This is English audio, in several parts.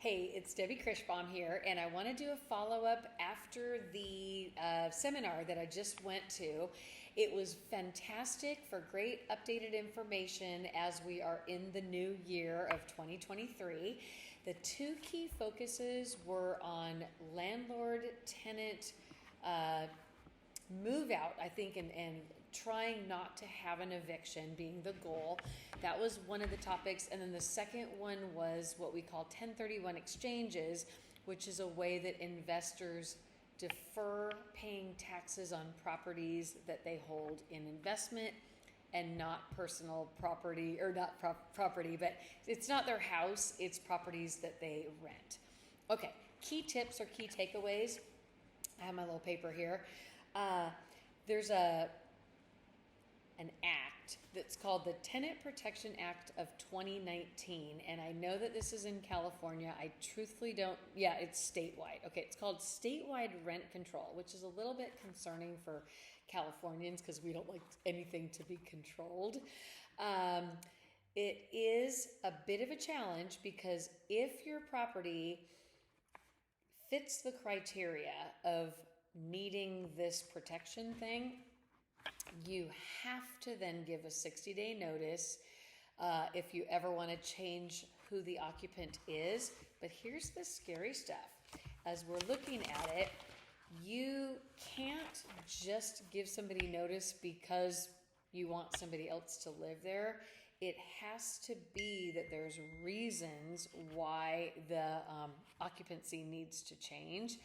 Hey, it's Debi Krichbaum here, and I want to do a follow-up after the seminar that I just went to. It was fantastic for great updated information as we are in the new year of 2023. The two key focuses were on landlord-tenant move out, I think, and trying not to have an eviction being the goal. That was one of the topics. And then the second one was what we call 1031 exchanges, which is a way that investors defer paying taxes on properties that they hold in investment and not personal property, or not property, but it's not their house, it's properties that they rent. Okay, key tips or key takeaways. I have my little paper here. There's an act that's called the Tenant Protection Act of 2019, and I know that this is in California. I truthfully don't, it's statewide. Okay, it's called statewide rent control, which is a little bit concerning for Californians because we don't like anything to be controlled. It is a bit of a challenge because if your property fits the criteria of needing this protection thing, you have to then give a 60-day notice if you ever want to change who the occupant is. But here's the scary stuff. As we're looking at it, you can't just give somebody notice because you want somebody else to live there. It has to be that there's reasons why the occupancy needs to change.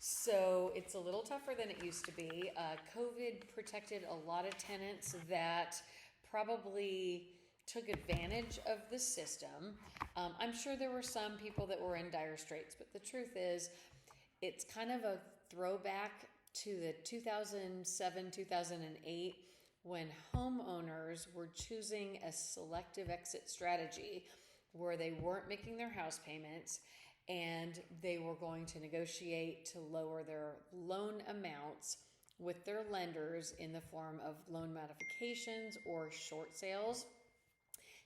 So it's a little tougher than it used to be. COVID protected a lot of tenants that probably took advantage of the system. I'm sure there were some people that were in dire straits, but the truth is it's kind of a throwback to the 2007, 2008 when homeowners were choosing a selective exit strategy where they weren't making their house payments and they were going to negotiate to lower their loan amounts with their lenders in the form of loan modifications or short sales.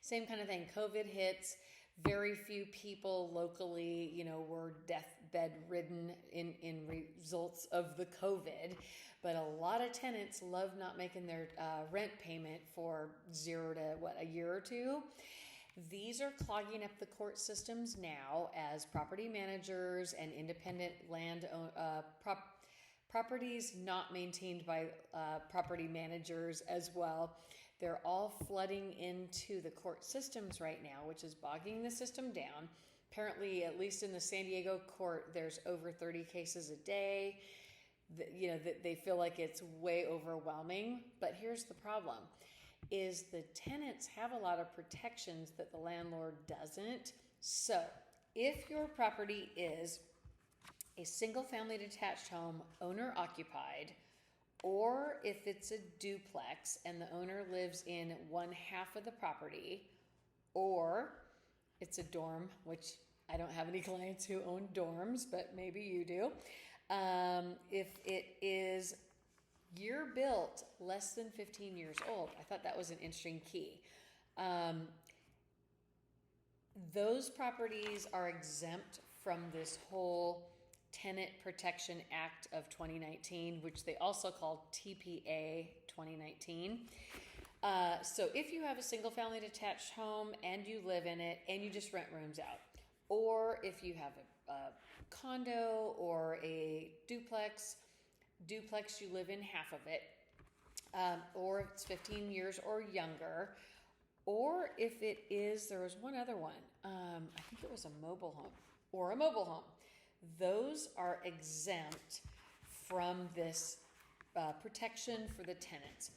Same kind of thing. COVID hits. Very few people locally, were deathbed ridden in results of the COVID. But a lot of tenants love not making their rent payment for 0 to a year or two. These are clogging up the court systems now as property managers and independent properties not maintained by property managers as well. They're all flooding into the court systems right now, which is bogging the system down. Apparently, at least in the San Diego court, there's over 30 cases a day. They feel like it's way overwhelming. But here's the problem. Is the tenants have a lot of protections that the landlord doesn't. So if your property is a single family detached home, owner occupied, or if it's a duplex and the owner lives in one half of the property, or it's a dorm, which I don't have any clients who own dorms, but maybe you do. If it is year built less than 15 years old. I thought that was an interesting key. Those properties are exempt from this whole Tenant Protection Act of 2019, which they also call TPA 2019. So if you have a single family detached home and you live in it and you just rent rooms out, or if you have a condo or a duplex, you live in half of it, or if it's 15 years or younger, or if it is, there was one other one, I think it was a mobile home. Those are exempt from this protection for the tenants.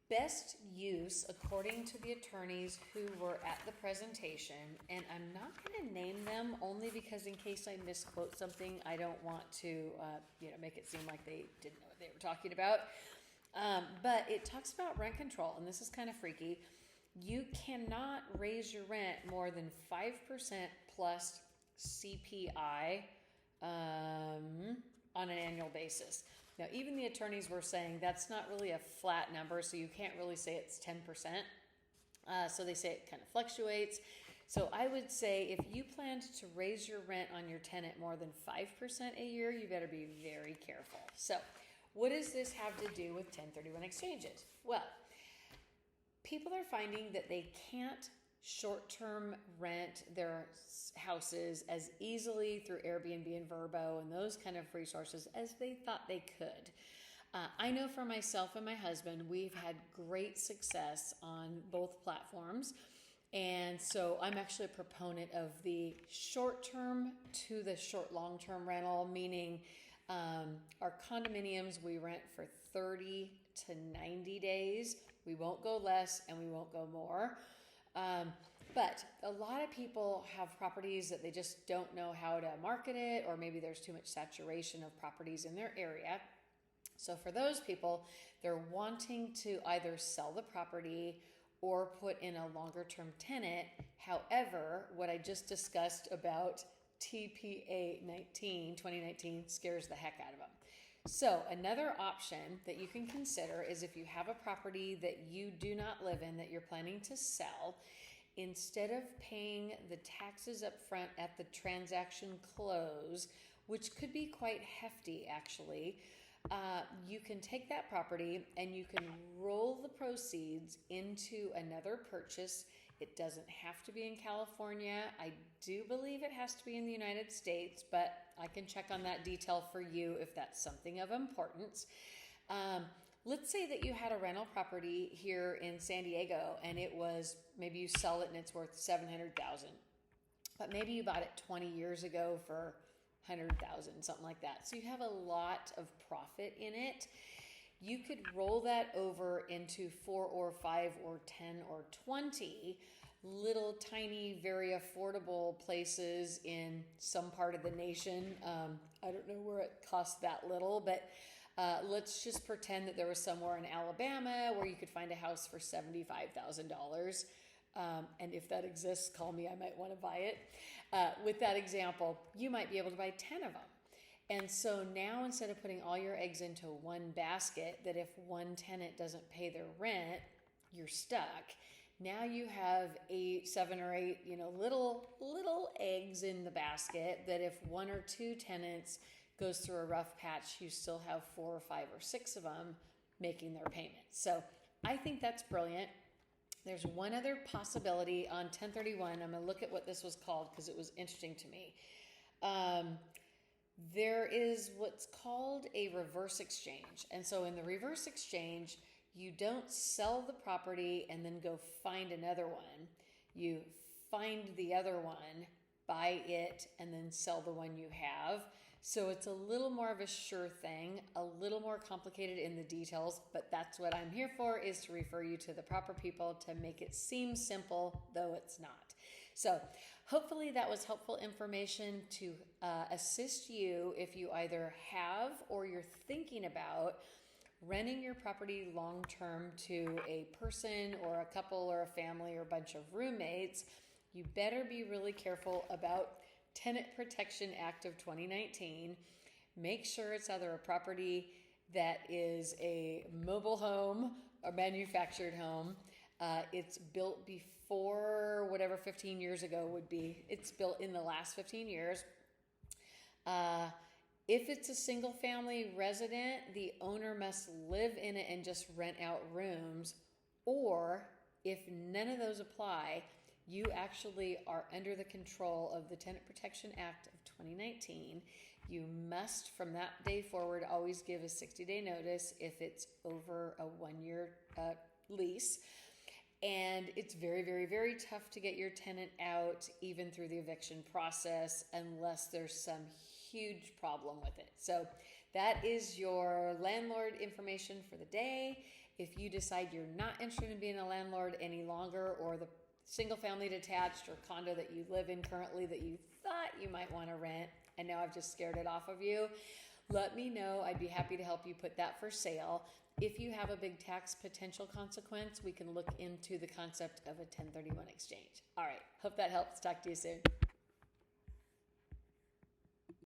Best use, according to the attorneys who were at the presentation, and I'm not going to name them only because in case I misquote something, I don't want to make it seem like they didn't know what they were talking about. But it talks about rent control, and this is kind of freaky. You cannot raise your rent more than 5% plus CPI on an annual basis. Now, even the attorneys were saying that's not really a flat number, so you can't really say it's 10%. So they say it kind of fluctuates. So I would say if you planned to raise your rent on your tenant more than 5% a year, you better be very careful. So what does this have to do with 1031 exchanges? Well, people are finding that they can't short-term rent their houses as easily through Airbnb and Vrbo and those kind of resources as they thought they could. I know for myself and my husband, we've had great success on both platforms. And so I'm actually a proponent of the short-term to the long-term rental, meaning our condominiums we rent for 30 to 90 days. We won't go less and we won't go more. But a lot of people have properties that they just don't know how to market it, or maybe there's too much saturation of properties in their area. So for those people, they're wanting to either sell the property or put in a longer term tenant. However, what I just discussed about TPA 2019 scares the heck out of them. So another option that you can consider is if you have a property that you do not live in that you're planning to sell, instead of paying the taxes up front at the transaction close, which could be quite hefty actually, you can take that property and you can roll the proceeds into another purchase. It doesn't have to be in California. I do believe it has to be in the United States, but I can check on that detail for you if that's something of importance. Let's say that you had a rental property here in San Diego and it was, maybe you sell it and it's worth $700,000, but maybe you bought it 20 years ago for 100,000, something like that. So you have a lot of profit in it. You could roll that over into 4 or 5 or 10 or 20 little tiny, very affordable places in some part of the nation. I don't know where it costs that little, but let's just pretend that there was somewhere in Alabama where you could find a house for $75,000. And if that exists, call me, I might want to buy it. With that example, you might be able to buy 10 of them. And so now instead of putting all your eggs into one basket, that if one tenant doesn't pay their rent, you're stuck. Now you have 7 or 8, little eggs in the basket that if 1 or 2 tenants goes through a rough patch, you still have 4 or 5 or 6 of them making their payments. So I think that's brilliant. There's one other possibility on 1031. I'm going to look at what this was called because it was interesting to me. There is what's called a reverse exchange. And so in the reverse exchange, you don't sell the property and then go find another one. You find the other one, buy it, and then sell the one you have. So it's a little more of a sure thing, a little more complicated in the details, but that's what I'm here for, is to refer you to the proper people to make it seem simple, though it's not. So hopefully that was helpful information to assist you if you either have or you're thinking about renting your property long-term to a person or a couple or a family or a bunch of roommates. You better be really careful about Tenant Protection Act of 2019. Make sure it's either a property that is a mobile home or manufactured home. It's built before whatever 15 years ago would be. It's built in the last 15 years. If it's a single family resident, the owner must live in it and just rent out rooms. Or if none of those apply, you actually are under the control of the Tenant Protection Act of 2019. You must, from that day forward, always give a 60-day notice if it's over a 1-year lease. And it's very, very, very tough to get your tenant out, even through the eviction process, unless there's some huge problem with it. So that is your landlord information for the day. If you decide you're not interested in being a landlord any longer, or the single family detached or condo that you live in currently that you thought you might want to rent, and now I've just scared it off of you, let me know. I'd be happy to help you put that for sale. If you have a big tax potential consequence, we can look into the concept of a 1031 exchange. All right, hope that helps. Talk to you soon.